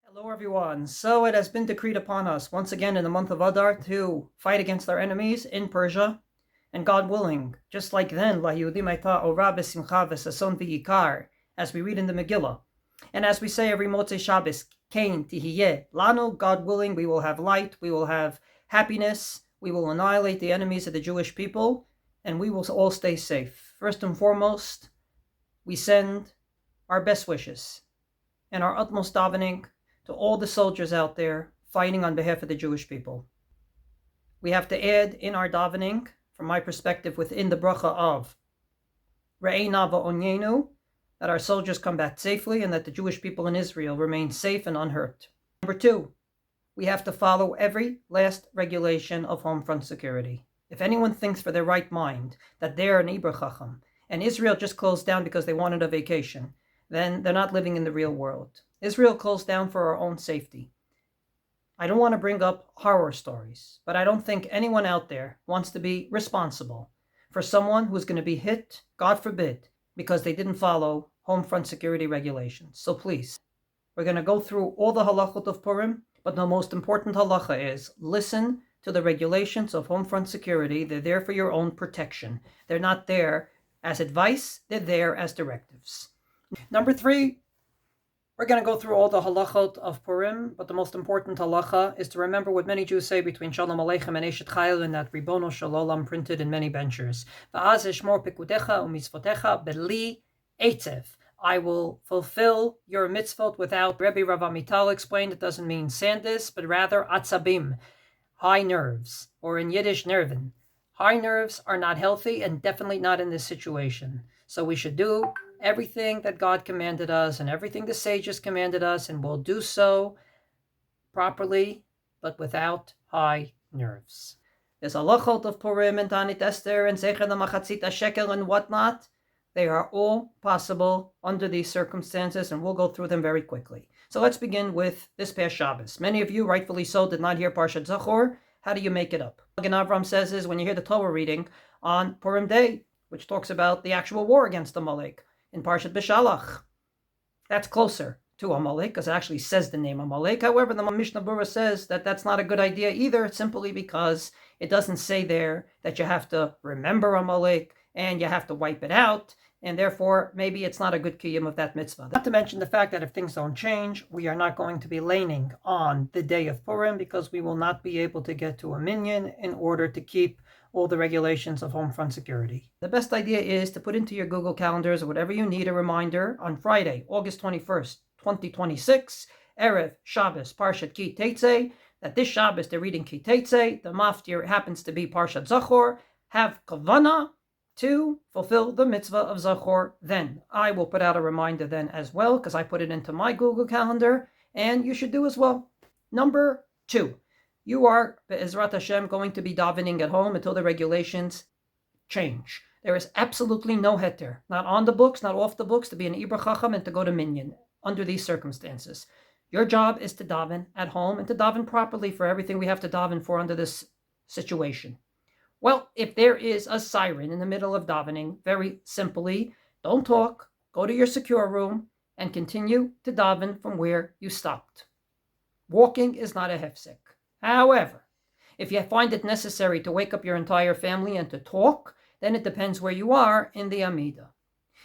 Hello everyone. So it has been decreed upon us once again in the month of Adar to fight against our enemies in Persia, and God willing, just like then, as we read in the Megilla, and as we say every Motzei Shabbos, Kain Tihiyeh Lanu, God willing, we will have light, we will have happiness, we will annihilate the enemies of the Jewish people, and we will all stay safe. First and foremost, we send our best wishes and our utmost davening to all the soldiers out there fighting on behalf of the Jewish people. We have to add in our davening, from my perspective, within the bracha of Re'eina va'onyenu, that our soldiers come back safely and that the Jewish people in Israel remain safe and unhurt. Number two, we have to follow every last regulation of home front security. If anyone thinks for their right mind that they're an Ibra Chacham and Israel just closed down because they wanted a vacation, then they're not living in the real world. Israel closed down for our own safety. I don't want to bring up horror stories, but I don't think anyone out there wants to be responsible for someone who's going to be hit, God forbid, because they didn't follow home front security regulations. So please, we're going to go through all the halachot of Purim, but the most important halacha is listen to the regulations of home front security. They're there for your own protection. They're not there as advice, they're there as directives. Number three, we're going to go through all the halachot of Purim, but the most important halacha is to remember what many Jews say between Shalom Aleichem and Eshet Chayil, and that Ribono Shel Olam printed in many benchers. Va'az eshmor pekudecha u'mitzvotecha beli eitzev. I will fulfill your mitzvot without. Rabbi Rav Amital explained it doesn't mean sandis, but rather atzabim, high nerves, or in Yiddish nerven. High nerves are not healthy and definitely not in this situation. So we should do everything that God commanded us and everything the sages commanded us, and we'll do so properly, but without high nerves. There's a halachot of Purim and Tanit Esther and Zecher the Machatzit Shekel and whatnot. They are all possible under these circumstances, and we'll go through them very quickly. So let's begin with this past Shabbos. Many of you, rightfully so, did not hear Parshat Zachor. How do you make it up? What Avram says is when you hear the Torah reading on Purim Day, which talks about the actual war against Amalek in Parshat Beshalach. That's closer to Amalek, because it actually says the name Amalek. However, the Mishnah Berurah says that that's not a good idea either, simply because it doesn't say there that you have to remember Amalek and you have to wipe it out, and therefore maybe it's not a good kiyum of that mitzvah. Not to mention the fact that if things don't change, we are not going to be laning on the day of Purim, because we will not be able to get to a minyan in order to keep all the regulations of home front security. The best idea is to put into your Google calendars or whatever you need a reminder on Friday, August 21st, 2026, Erev Shabbos Parshat Ki Teitzei, that this Shabbos they're reading Ki Teitzei, the maftir happens to be Parshat Zachor. Have kavana to fulfill the mitzvah of Zachor. Then I will put out a reminder then as well, because I put it into my Google calendar, and you should do as well. Number two, you are, Be'ezrat Hashem, going to be davening at home until the regulations change. There is absolutely no heter, not on the books, not off the books, to be an Ibra Chacham and to go to minyan under these circumstances. Your job is to daven at home and to daven properly for everything we have to daven for under this situation. Well, if there is a siren in the middle of davening, very simply, don't talk, go to your secure room, and continue to daven from where you stopped. Walking is not a hefsek. However, if you find it necessary to wake up your entire family and to talk, then it depends where you are in the Amidah.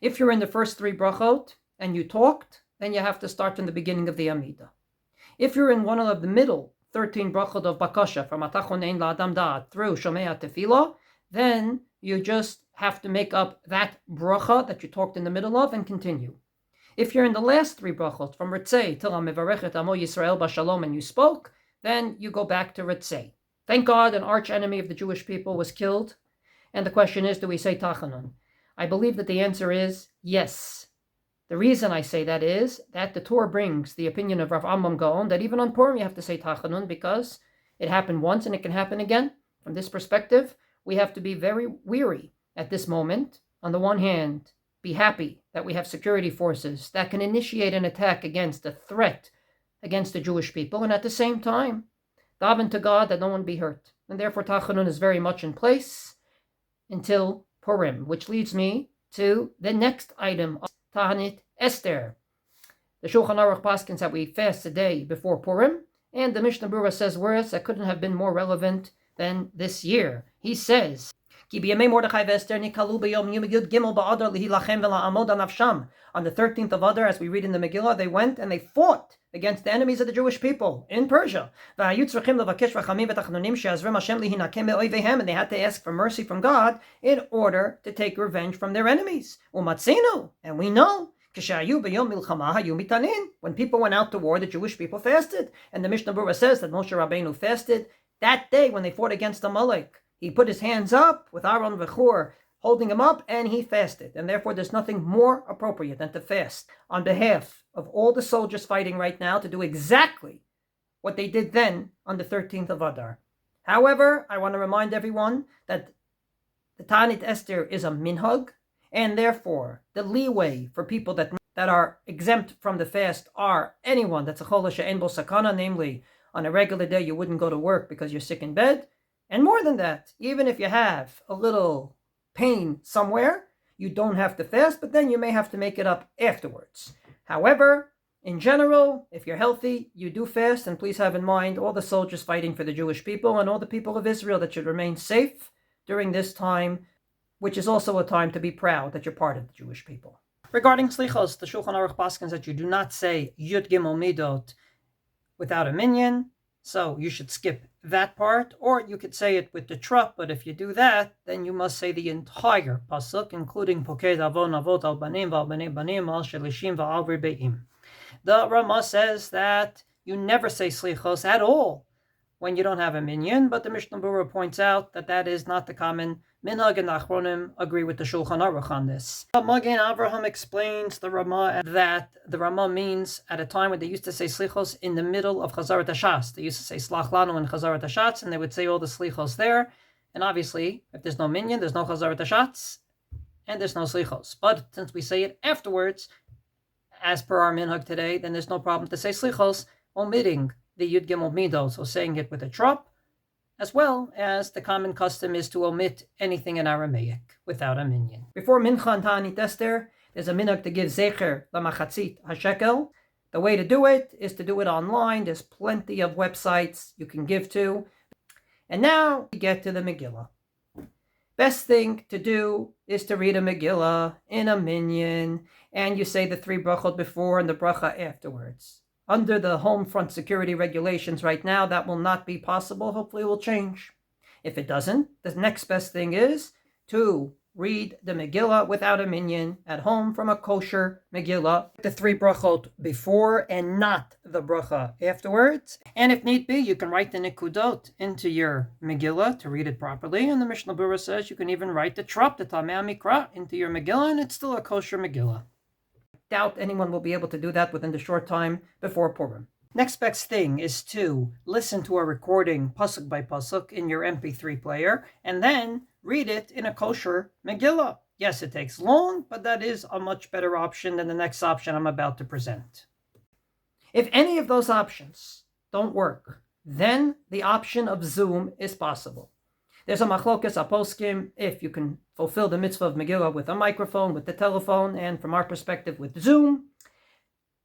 If you're in the first three brachot and you talked, then you have to start from the beginning of the Amidah. If you're in one of the middle 13 brachot of Bakasha, from Atachonein La'adam Da'at through Shomea Tefillah, then you just have to make up that bracha that you talked in the middle of and continue. If you're in the last three brachot, from Ritzei till HaMevarechet Amo Yisrael B'Shalom, and you spoke, then you go back to Ritzei. Thank God an arch enemy of the Jewish people was killed. And the question is, do we say Tachanun? I believe that the answer is yes. The reason I say that is that the Torah brings the opinion of Rav Amram Gaon that even on Purim you have to say Tachanun, because it happened once and it can happen again. From this perspective, we have to be very weary at this moment. On the one hand, be happy that we have security forces that can initiate an attack against a threat against the Jewish people, and at the same time, daven to God that no one be hurt. And therefore, Tachanun is very much in place until Purim, which leads me to the next item of Ta'anit Esther. The Shulchan Aruch paskins that we fast the day before Purim, and the Mishnah Berurah says words that couldn't have been more relevant than this year. He says, on the 13th of Adar, as we read in the Megillah, they went and they fought against the enemies of the Jewish people in Persia. And they had to ask for mercy from God in order to take revenge from their enemies. And we know, when people went out to war, the Jewish people fasted. And the Mishnah Berurah says that Moshe Rabbeinu fasted that day when they fought against Amalek. He put his hands up with Aaron Zachor holding him up, and he fasted. And therefore, there's nothing more appropriate than to fast on behalf of all the soldiers fighting right now to do exactly what they did then on the 13th of Adar. However, I want to remind everyone that the Ta'anit Esther is a minhag, and therefore, the leeway for people that are exempt from the fast are anyone that's a chol she'en bo sakana, namely, on a regular day you wouldn't go to work because you're sick in bed. And more than that, even if you have a little pain somewhere, you don't have to fast, but then you may have to make it up afterwards. However, in general, if you're healthy, you do fast, and please have in mind all the soldiers fighting for the Jewish people and all the people of Israel that should remain safe during this time, which is also a time to be proud that you're part of the Jewish people. Regarding slichos, the Shulchan Aruch paskins that you do not say Yud Gimel Midot without a minyan, so you should skip that part, or you could say it with the trup, but if you do that, then you must say the entire pasuk, including Poked Avon Avot Al Banim Val Banim Banim Al Shelishim Val Ribeim. The Ramah says that you never say slichos at all when you don't have a minyan, but the Mishnah Berurah points out that that is not the common minhag, and the Achronim agree with the Shulchan Aruch on this. Magen Avraham explains the Ramah that the Ramah means at a time when they used to say slichos in the middle of Chazarat HaShatz. They used to say Slach Lanu in Chazarat HaShatz, and they would say all the slichos there. And obviously, if there's no minyan, there's no Chazarat HaShatz, and there's no slichos. But since we say it afterwards, as per our minhag today, then there's no problem to say slichos, omitting the Yud Gimel Midot, so saying it with a trop, as well as the common custom is to omit anything in Aramaic without a minyan. Before Mincha and Ta'anit Esther, there's a minhag to give Zachor l'machatzit hashekel. The way to do it is to do it online. There's plenty of websites you can give to. And now we get to the Megillah. Best thing to do is to read a Megillah in a minyan, and you say the 3 brachot before and the bracha afterwards. Under the home front security regulations right now, that will not be possible. Hopefully it will change. If it doesn't, the next best thing is to read the Megillah without a minyan at home from a kosher Megillah. The 3 brachot before and not the bracha afterwards. And if need be, you can write the nikudot into your Megillah to read it properly. And the Mishnah Berurah says you can even write the trop, the Tamei Mikra, into your Megillah, and it's still a kosher Megillah. Doubt anyone will be able to do that within the short time before Purim. Next best thing is to listen to a recording pasuk by pasuk in your MP3 player and then read it in a kosher Megillah. Yes, it takes long, but that is a much better option than the next option I'm about to present. If any of those options don't work, then the option of Zoom is possible. There's a machlokas aposkim if you can fulfill the mitzvah of Megillah with a microphone, with the telephone, and from our perspective with Zoom.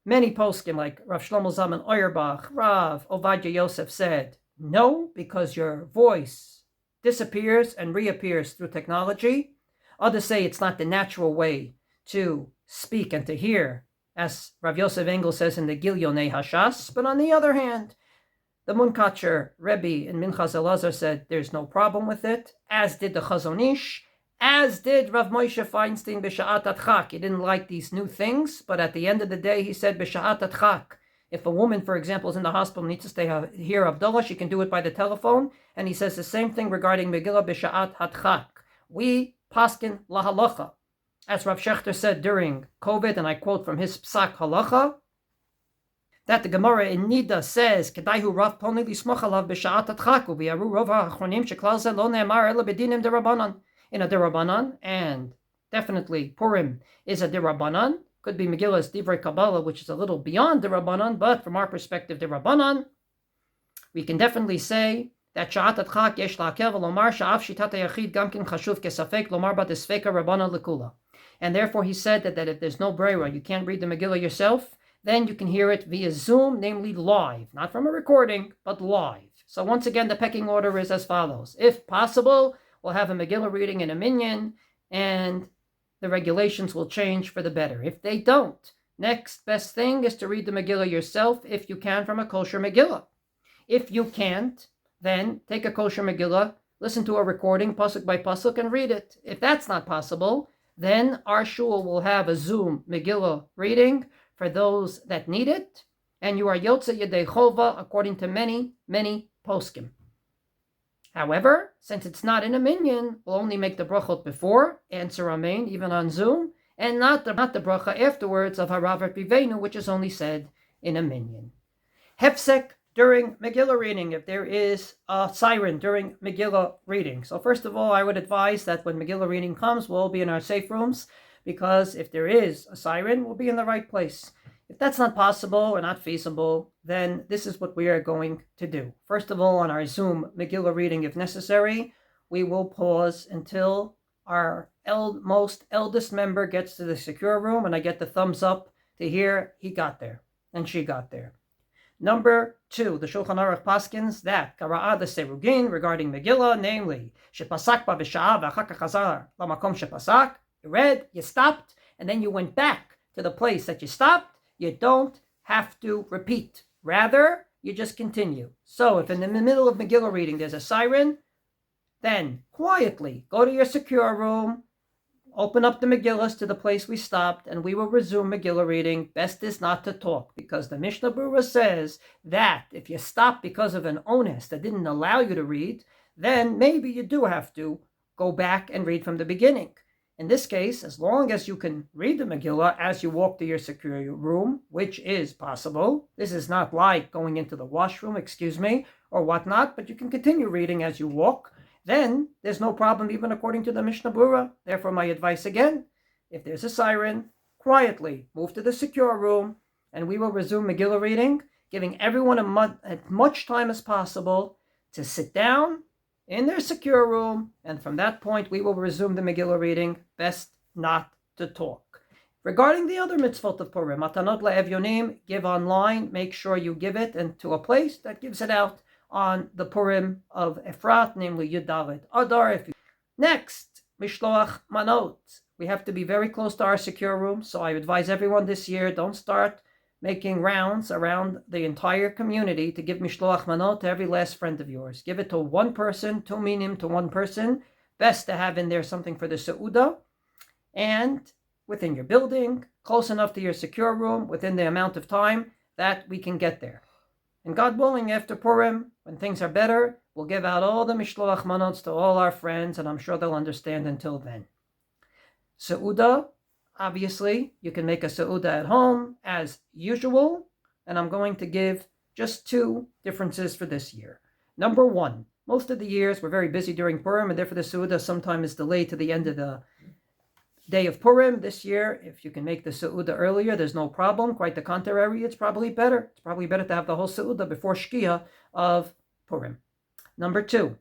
Many poskim like Rav Shlomo Zalman Auerbach, Rav Ovadia Yosef said, no, because your voice disappears and reappears through technology. Others say it's not the natural way to speak and to hear, as Rav Yosef Engel says in the Gilyonei Hashas. But on the other hand, the Munkacher Rebbe in Minchas Elazar said there's no problem with it, as did the Chazon Ish, as did Rav Moshe Feinstein b'Sha'at Atchak. He didn't like these new things, but at the end of the day, he said b'Sha'at Atchak. If a woman, for example, is in the hospital and needs to stay here Abdullah, she can do it by the telephone. And he says the same thing regarding Megillah b'Sha'at Atchak. We paskin lahalacha. As Rav Shechter said during COVID, and I quote from his Psak Halacha, that the Gemara in Nida says, "Kedaihu Rav Poni lismoch alav b'sha'at atchak u'bi'aru rov ha'achronim sheklal ze lo ne'emar ela b'dinim derabanan." In a derabanan, and definitely Purim is a derabanan, Could be Megillah's Divrei Kabbalah, which is a little beyond the Rabbanan, but from our perspective, the Rabbanan, we can definitely say that Sha'at Adchak yesh la'akel v'lomar sha'af shitat hayachid gamkin chashuv kesafek lomar bat esfeka Rabbanan lekula. And therefore he said that if there's no brera, you can't read the Megillah yourself, then you can hear it via Zoom, namely live, not from a recording, but live. So once again, the pecking order is as follows. If possible, we'll have a Megillah reading in a minyan, and the regulations will change for the better. If they don't, next best thing is to read the Megillah yourself, if you can, from a kosher Megillah. If you can't, then take a kosher Megillah, listen to a recording, pasuk by pasuk, and read it. If that's not possible, then our shul will have a Zoom Megillah reading for those that need it, and you are Yotze Yedei Chova according to many, many poskim. However, since it's not in a minyan, we'll only make the brachot before, answer Amen, even on Zoom, and not the bracha afterwards of Harav Rivenu, which is only said in a minyan. Hefsek during Megillah reading, if there is a siren during Megillah reading. So first of all, I would advise that when Megillah reading comes, we'll be in our safe rooms, because if there is a siren, we'll be in the right place. If that's not possible or not feasible, then this is what we are going to do. First of all, on our Zoom Megillah reading, if necessary, we will pause until our most eldest member gets to the secure room, and I get the thumbs up to hear he got there and she got there. Number 2, the Shulchan Aruch paskins that Kara'ah the Serugin regarding Megillah, namely, Shepasak ba v'sha'ah v'achak hachazar lamakom shepasak. You read, you stopped, and then you went back to the place that you stopped. You don't have to repeat. Rather, you just continue. So if in the middle of Megillah reading there's a siren, then quietly go to your secure room, open up the Megillahs to the place we stopped, and we will resume Megillah reading. Best is not to talk, because the Mishnah Berurah says that if you stop because of an onus that didn't allow you to read, then maybe you do have to go back and read from the beginning. In this case, as long as you can read the Megillah as you walk to your secure room, which is possible, this is not like going into the washroom, or whatnot, but you can continue reading as you walk, then there's no problem even according to the Mishnah Berurah. Therefore, my advice again, if there's a siren, quietly move to the secure room, and we will resume Megillah reading, giving everyone as much time as possible to sit down in their secure room, and from that point we will resume the Megillah reading. Best not to talk. Regarding the other mitzvot of Purim, Matanot LeEvyonim, give online, make sure you give it and to a place that gives it out on the Purim of Efrat, namely Yud Dalet Adar. Next, Mishloach Manot. We have to be very close to our secure room, so I advise everyone this year, don't start making rounds around the entire community to give Mishloach Manot to every last friend of yours. Give it to one person, 2 minim to one person. Best to have in there something for the Seudah, and within your building, close enough to your secure room, within the amount of time that we can get there. And God willing, after Purim, when things are better, we'll give out all the Mishloach Manots to all our friends, and I'm sure they'll understand until then. Seudah, obviously, you can make a Seudah at home as usual, and I'm going to give just 2 differences for this year. Number 1, most of the years we're very busy during Purim, and therefore the Seudah sometimes is delayed to the end of the day of Purim. This year, if you can make the Seudah earlier, there's no problem. Quite the contrary, it's probably better. It's probably better to have the whole Seudah before Shkia of Purim. Number 2,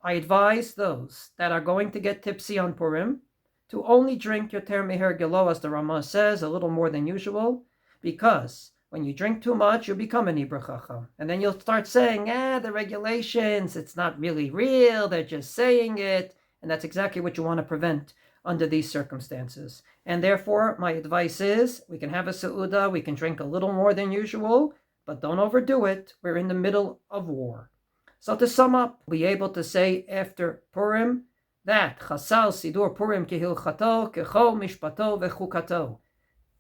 I advise those that are going to get tipsy on Purim to only drink Yoter Meher Gelo, as the Ramah says, a little more than usual, because when you drink too much, you become an Ibra Chacham. And then you'll start saying, the regulations, it's not really real, they're just saying it. And that's exactly what you want to prevent under these circumstances. And therefore, my advice is, we can have a Seudah, we can drink a little more than usual, but don't overdo it. We're in the middle of war. So to sum up, we'll be able to say after Purim that Chasal Sidur Purim Kehilchato, Kecho Mishpato Vechukato.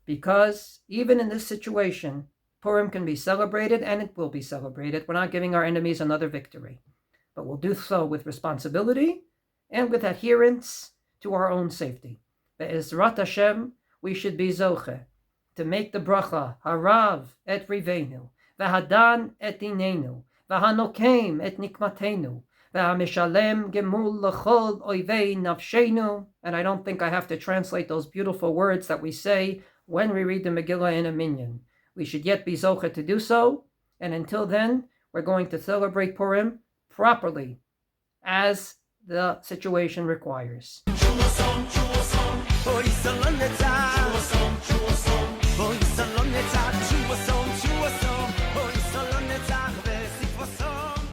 Because even in this situation, Purim can be celebrated, and it will be celebrated. We're not giving our enemies another victory. But we'll do so with responsibility and with adherence to our own safety. Be'ezrat Hashem, we should be zoche to make the bracha, harav et rivenu, v'hadan et inenu, v'hanokem et nikmatenu, v'hamishalem gemul l'chol oivei nafshenu. And I don't think I have to translate those beautiful words that we say when we read the Megillah in a minyan. We should yet be Zachor to do so, and until then, we're going to celebrate Purim properly, as the situation requires.